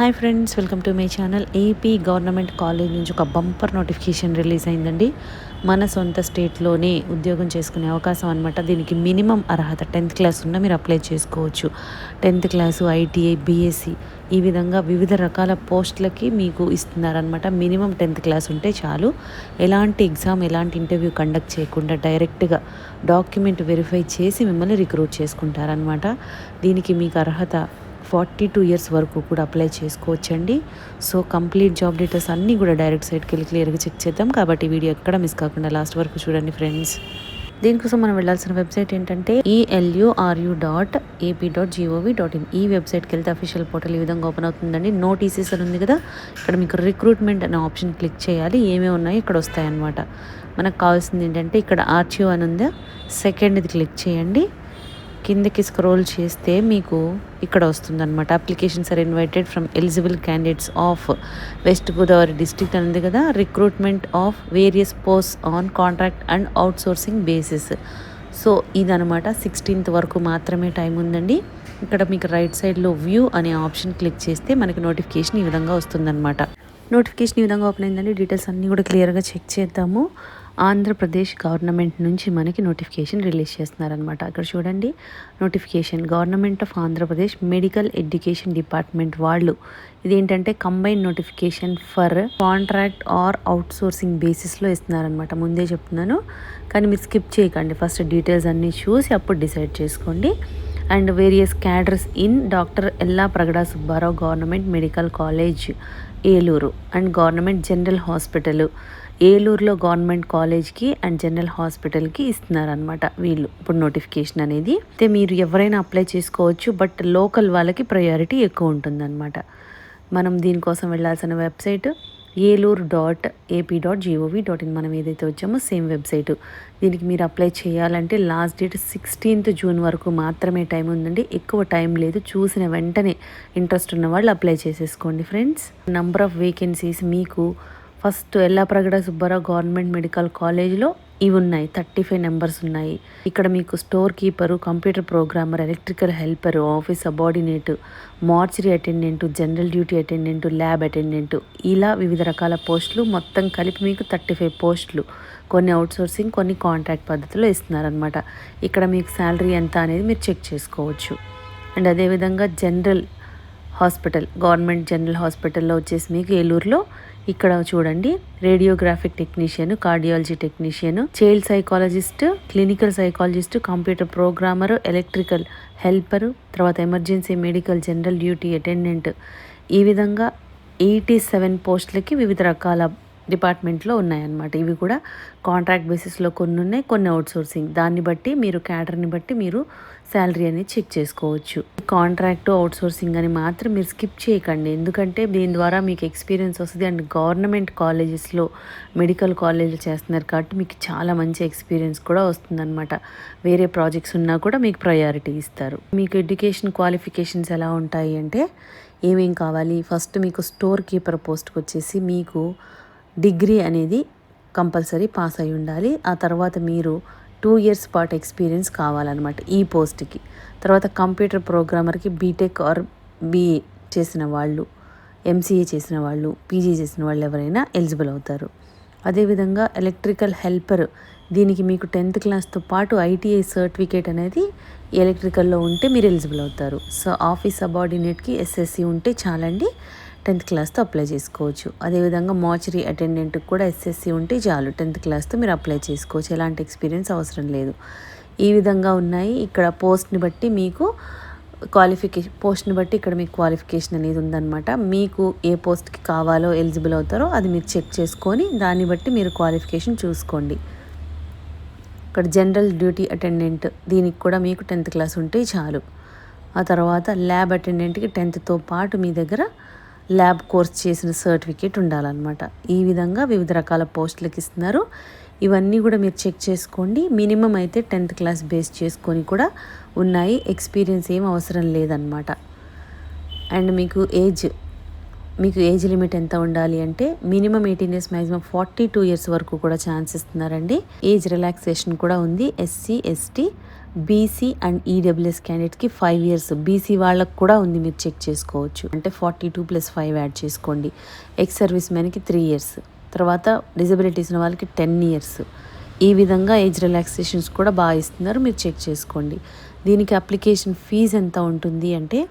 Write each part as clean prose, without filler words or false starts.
Hi friends, welcome to my channel. AP government college నుంచి ఒక bumper notification release అయిందండి. మన సొంత స్టేట్లోనే ఉద్యోగం చేసుకునే అవకాశం అనమాట. దీనికి మినిమం అర్హత 10th క్లాస్ ఉన్న మీరు అప్లై చేసుకోవచ్చు. 10th క్లాసు, ఐటీఐ, బీఎస్సీ ఈ విధంగా వివిధ రకాల పోస్టులకి మీకు ఇస్తున్నారనమాట. మినిమం 10th క్లాస్ ఉంటే చాలు. ఎలాంటి ఎగ్జామ్, ఎలాంటి ఇంటర్వ్యూ కండక్ట్ చేయకుండా డైరెక్ట్గా డాక్యుమెంట్ వెరిఫై చేసి మిమ్మల్ని రిక్రూట్ చేసుకుంటారనమాట. దీనికి మీకు అర్హత 42 ఇయర్స్ వరకు కూడా అప్లై చేసుకోవచ్చండి. సో కంప్లీట్ జాబ్ డీటెయిల్స్ అన్నీ కూడా డైరెక్ట్ సైట్కి వెళ్ళి క్లియర్గా చెక్ చేద్దాం. కాబట్టి వీడియో ఎక్కడ మిస్ కాకుండా లాస్ట్ వరకు చూడండి ఫ్రెండ్స్. దీనికోసం మనం వెళ్ళాల్సిన వెబ్సైట్ ఏంటంటే eluru.ap.gov.in. ఈ వెబ్సైట్కి వెళ్తే అఫీషియల్ పోర్టల్ ఈ విధంగా ఓపెన్ అవుతుందండి. నోటీసెస్ అని ఉంది కదా, ఇక్కడ మీకు రిక్రూట్మెంట్ అనే ఆప్షన్ క్లిక్ చేయాలి. ఏమేమి ఉన్నాయో ఇక్కడ వస్తాయన్నమాట. మనకు కావాల్సింది ఏంటంటే ఇక్కడ ఆర్చియో అని ఉందా, సెకండ్ది క్లిక్ చేయండి. కిందకి స్క్రోల్ చేస్తే మీకు ఇక్కడ వస్తుందన్నమాట. Applications are invited from eligible candidates of West Godavari district అనేది కదా. Recruitment of various post on contract and outsourcing basis. So ఇదనమాట. 16th వరకు మాత్రమే టైం ఉందండి. ఇక్కడ మీకు రైట్ సైడ్లో వ్యూ అనే ఆప్షన్ క్లిక్ చేస్తే మనకి నోటిఫికేషన్ ఈ విధంగా వస్తుందన్నమాట. నోటిఫికేషన్ ఈ విధంగా ఓపెన్ అయిందండి. డీటెయిల్స్ అన్నీ కూడా క్లియర్గా చెక్ చేద్దాము. ఆంధ్రప్రదేశ్ గవర్నమెంట్ నుంచి మనకి నోటిఫికేషన్ రిలీజ్ చేస్తున్నారనమాట. అక్కడ చూడండి, notification government of Andhra Pradesh medical education department వాళ్ళు. ఇదేంటంటే combine notification for contract are outsourcing బేసిస్లో ఇస్తున్నారనమాట. ముందే చెప్తున్నాను, కానీ మీరు స్కిప్ చేయకండి. ఫస్ట్ డీటెయిల్స్ అన్నీ చూసి అప్పుడు డిసైడ్ చేసుకోండి. And various cadres in doctor Yella Pragada Subbarao government medical college Eluru and government general hospital ఏలూరులో గవర్నమెంట్ కాలేజ్కి అండ్ జనరల్ హాస్పిటల్కి ఇస్తున్నారనమాట వీళ్ళు ఇప్పుడు నోటిఫికేషన్ అనేది. అయితే మీరు ఎవరైనా అప్లై చేసుకోవచ్చు, బట్ లోకల్ వాళ్ళకి ప్రయారిటీ ఎక్కువ ఉంటుందన్నమాట. మనం దీనికోసం వెళ్ళాల్సిన వెబ్సైట్ eluru.ap.gov.in. మనం ఏదైతే వచ్చామో సేమ్ వెబ్సైట్. దీనికి మీరు అప్లై చేయాలంటే లాస్ట్ డేట్ 16th జూన్ వరకు మాత్రమే టైం ఉందండి. ఎక్కువ టైం లేదు. చూసిన వెంటనే ఇంట్రెస్ట్ ఉన్న వాళ్ళు అప్లై చేసేసుకోండి ఫ్రెండ్స్. నంబర్ ఆఫ్ వేకెన్సీస్ మీకు first Yellapragada Subbarao government medical కాలేజ్లో ఇవి ఉన్నాయి. 35 నెంబర్స్ ఉన్నాయి. ఇక్కడ మీకు store keeper, computer programmer, electrical helper, office subordinate, mortuary attendant, general duty attendant, lab attendant, ఇలా వివిధ రకాల పోస్టులు మొత్తం కలిపి మీకు 35 పోస్టులు. కొన్ని అవుట్సోర్సింగ్, కొన్ని కాంట్రాక్ట్ పద్ధతిలో ఇస్తున్నారనమాట. ఇక్కడ మీకు శాలరీ ఎంత అనేది మీరు చెక్ చేసుకోవచ్చు. అండ్ అదేవిధంగా జనరల్ హాస్పిటల్, గవర్నమెంట్ జనరల్ హాస్పిటల్లో వచ్చేసి మీకు ఏలూరులో ఇక్కడ చూడండి, radiographic technician, cardiology technician, child psychologist, clinical psychologist, computer programmer, electrical helper, తర్వాత emergency medical general duty attendant, ఈ విధంగా 87 పోస్టులకి వివిధ రకాల డిపార్ట్మెంట్లో ఉన్నాయన్నమాట. ఇవి కూడా కాంట్రాక్ట్ బేసిస్లో కొన్ని ఉన్నాయి, కొన్ని అవుట్సోర్సింగ్. దాన్ని బట్టి మీరు క్యాడర్ని బట్టి మీరు శాలరీ అనేది చెక్ చేసుకోవచ్చు. కాంట్రాక్ట్, అవుట్సోర్సింగ్ అని మాత్రం మీరు స్కిప్ చేయకండి, ఎందుకంటే దీని ద్వారా మీకు ఎక్స్పీరియన్స్ వస్తుంది. అండ్ గవర్నమెంట్ కాలేజెస్లో మెడికల్ కాలేజీలు చేస్తున్నారు కాబట్టి మీకు చాలా మంచి ఎక్స్పీరియన్స్ కూడా వస్తుందన్నమాట. వేరే ప్రాజెక్ట్స్ ఉన్నా కూడా మీకు ప్రయారిటీ ఇస్తారు. మీకు ఎడ్యుకేషన్ క్వాలిఫికేషన్స్ ఎలా ఉంటాయి అంటే ఏమేం కావాలి, ఫస్ట్ మీకు స్టోర్ కీపర్ పోస్ట్కి వచ్చేసి మీకు డిగ్రీ అనేది కంపల్సరీ పాస్ అయి ఉండాలి. ఆ తర్వాత మీరు 2 years పాటు ఎక్స్పీరియన్స్ కావాలన్నమాట ఈ పోస్ట్కి. తర్వాత కంప్యూటర్ ప్రోగ్రామర్కి బీటెక్ ఆర్ బీఏ చేసిన వాళ్ళు, ఎంసీఏ చేసిన వాళ్ళు, పీజీ చేసిన వాళ్ళు ఎవరైనా ఎలిజిబుల్ అవుతారు. అదేవిధంగా ఎలక్ట్రికల్ హెల్పర్, దీనికి మీకు 10th క్లాస్తో పాటు ఐటీఐ సర్టిఫికేట్ అనేది ఎలక్ట్రికల్లో ఉంటే మీరు ఎలిజిబుల్ అవుతారు. సో ఆఫీస్ సబార్డినేట్కి ఎస్ఎస్సి ఉంటే చాలండి, 10th క్లాస్తో అప్లై చేసుకోవచ్చు. అదేవిధంగా మార్చరీ అటెండెంట్కి కూడా ఎస్ఎస్సి ఉంటే చాలు, 10th క్లాస్తో మీరు అప్లై చేసుకోవచ్చు. ఎలాంటి ఎక్స్పీరియన్స్ అవసరం లేదు. ఈ విధంగా ఉన్నాయి. ఇక్కడ పోస్ట్ని బట్టి మీకు పోస్ట్ని బట్టి ఇక్కడ మీకు క్వాలిఫికేషన్ అనేది ఉందన్నమాట. మీకు ఏ పోస్ట్కి కావాలో, ఎలిజిబుల్ అవుతారో అది మీరు చెక్ చేసుకొని దాన్ని బట్టి మీరు క్వాలిఫికేషన్ చూసుకోండి. ఇక్కడ జనరల్ డ్యూటీ అటెండెంట్, దీనికి కూడా మీకు 10th క్లాస్ ఉంటే చాలు. ఆ తర్వాత ల్యాబ్ అటెండెంట్కి 10thతో పాటు మీ దగ్గర ల్యాబ్ కోర్స్ చేసిన సర్టిఫికేట్ ఉండాలన్నమాట. ఈ విధంగా వివిధ రకాల పోస్టులకి ఇస్తున్నారు. ఇవన్నీ కూడా మీరు చెక్ చేసుకోండి. మినిమం అయితే 10th క్లాస్ బేస్ చేసుకొని కూడా ఉన్నాయి. ఎక్స్పీరియన్స్ ఏం అవసరం లేదన్నమాట. అండ్ మీకు ఏజ్ మీకు ఏజ్ లిమిట్ ఎంత ఉండాలి అంటే మినిమం 18 ఇయర్స్, మ్యాక్సిమం 42 ఇయర్స్ వరకు కూడా ఛాన్స్ ఇస్తున్నారండి. ఏజ్ రిలాక్సేషన్ కూడా ఉంది. SC, ST, BC and EWS క్యాండిడేట్కి 5 ఇయర్స్, బీసీ వాళ్ళకు కూడా ఉంది, మీరు చెక్ చేసుకోవచ్చు. అంటే 42 + 5 యాడ్ చేసుకోండి. ఎక్స్ సర్వీస్ మ్యాన్కి 3 ఇయర్స్, తర్వాత డిజబిలిటీస్ ఉన్న వాళ్ళకి 10 ఇయర్స్. ఈ విధంగా ఏజ్ రిలాక్సేషన్స్ కూడా బాగా ఇస్తున్నారు, మీరు చెక్ చేసుకోండి. దీనికి అప్లికేషన్ ఫీజు ఎంత ఉంటుంది అంటే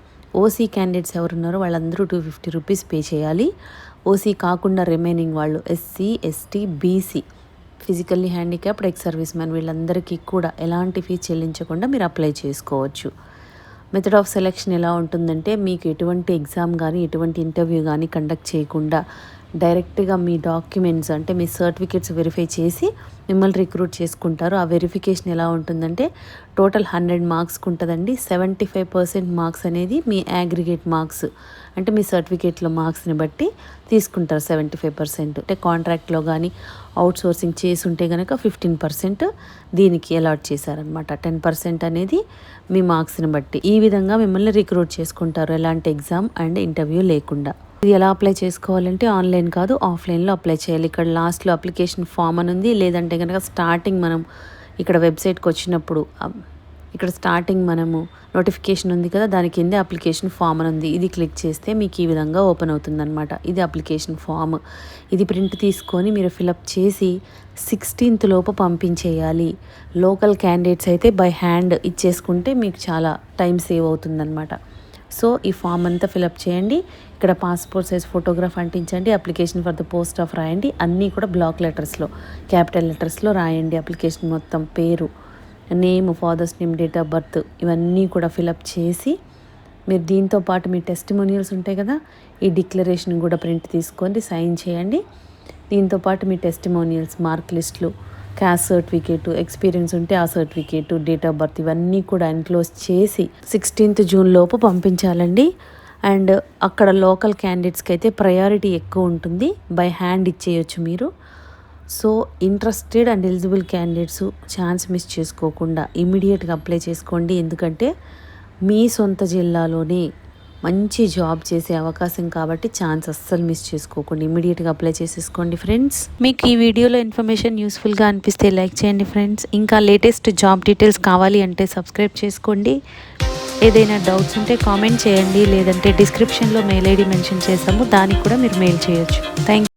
ఓసీ క్యాండిడేట్స్ ఎవరున్నారో వాళ్ళందరూ 250 రూపీస్ పే చేయాలి. ఓసీ కాకుండా రిమైనింగ్ వాళ్ళు SC, ST, BC, physically handicapped, ex service man వీళ్ళందరికీ కూడా ఎలాంటి ఫీజు చెల్లించకుండా మీరు అప్లై చేసుకోవచ్చు. మెథడ్ ఆఫ్ సెలెక్షన్ ఎలా ఉంటుందంటే మీకు ఎటువంటి ఎగ్జామ్ కానీ ఎటువంటి ఇంటర్వ్యూ కానీ కండక్ట్ చేయకుండా డైరెక్ట్గా మీ డాక్యుమెంట్స్ అంటే మీ సర్టిఫికేట్స్ వెరిఫై చేసి మిమ్మల్ని రిక్రూట్ చేసుకుంటారు. ఆ వెరిఫికేషన్ ఎలా ఉంటుందంటే టోటల్ 100 మార్క్స్కి ఉంటుందండి. 75% మార్క్స్ అనేది మీ అగ్రిగేట్ మార్క్స్ అంటే మీ సర్టిఫికేట్లో మార్క్స్ని బట్టి తీసుకుంటారు. 75% అంటే కాంట్రాక్ట్లో కానీ అవుట్ సోర్సింగ్ చేసి ఉంటే కనుక 15% దీనికి అలాట్ చేశారనమాట. 10% అనేది మీ మార్క్స్ని బట్టి. ఈ విధంగా మిమ్మల్ని రిక్రూట్ చేసుకుంటారు ఎలాంటి ఎగ్జామ్ అండ్ ఇంటర్వ్యూ లేకుండా. ఇది ఎలా అప్లై చేసుకోవాలంటే ఆన్లైన్ కాదు, ఆఫ్లైన్లో అప్లై చేయాలి. ఇక్కడ లాస్ట్లో అప్లికేషన్ ఫామ్ అని ఉంది. లేదంటే కనుక స్టార్టింగ్ మనం ఇక్కడ వెబ్సైట్కి వచ్చినప్పుడు ఇక్కడ స్టార్టింగ్ మనము నోటిఫికేషన్ ఉంది కదా, దాని కింద అప్లికేషన్ ఫామ్ అని ఉంది. ఇది క్లిక్ చేస్తే మీకు ఈ విధంగా ఓపెన్ అవుతుందన్నమాట. ఇది అప్లికేషన్ ఫామ్. ఇది ప్రింట్ తీసుకొని మీరు ఫిలప్ చేసి 16th లోపు పంపించేయాలి. లోకల్ క్యాండిడేట్స్ అయితే బై హ్యాండ్ ఇచ్చేసుకుంటే మీకు చాలా టైం సేవ్ అవుతుందన్నమాట. సో ఈ ఫామ్ అంతా ఫిలప్ చేయండి. ఇక్కడ పాస్పోర్ట్ సైజ్ ఫోటోగ్రాఫ్ అంటించండి. Application for the post of రాయండి. అన్నీ కూడా బ్లాక్ లెటర్స్లో, క్యాపిటల్ లెటర్స్లో రాయండి. అప్లికేషన్ మొత్తం పేరు, name, father's name, date of birth ఇవన్నీ కూడా ఫిలప్ చేసి మీరు దీంతో పాటు మీ టెస్టిమోనియల్స్ ఉంటాయి కదా, ఈ డిక్లరేషన్ కూడా ప్రింట్ తీసుకొని సైన్ చేయండి. దీంతో పాటు మీ టెస్టిమోనియల్స్, మార్క్ లిస్టులు, క్యాస్ట్ సర్టిఫికేట్, ఎక్స్పీరియన్స్ ఉంటే ఆ సర్టిఫికేట్, డేట్ ఆఫ్ బర్త్ ఇవన్నీ కూడా ఎన్క్లోజ్ చేసి 16th జూన్ లోపు పంపించాలండి. అండ్ అక్కడ లోకల్ క్యాండిడేట్స్కి అయితే ప్రయారిటీ ఎక్కువ ఉంటుంది, బై హ్యాండ్ ఇచ్చేయచ్చు మీరు. So interested and eligible candidates chance miss చేసుకోకుండా ఇమీడియట్గా అప్లై చేసుకోండి. ఎందుకంటే మీ సొంత జిల్లాలోనే మంచి జాబ్ చేసే అవకాశం కాబట్టి ఛాన్స్ అస్సలు మిస్ చేసుకోకండి. ఇమీడియట్గా అప్లై చేసేసుకోండి ఫ్రెండ్స్. మీకు ఈ వీడియోలో ఇన్ఫర్మేషన్ యూస్ఫుల్గా అనిపిస్తే లైక్ చేయండి ఫ్రెండ్స్. ఇంకా లేటెస్ట్ జాబ్ డీటెయిల్స్ కావాలి అంటే సబ్స్క్రైబ్ చేసుకోండి. ఏదైనా డౌట్స్ ఉంటే కామెంట్ చేయండి, లేదంటే డిస్క్రిప్షన్లో మెయిల్ ఐడి మెన్షన్ చేసాము, దానికి కూడా మీరు మెయిల్ చేయొచ్చు. థ్యాంక్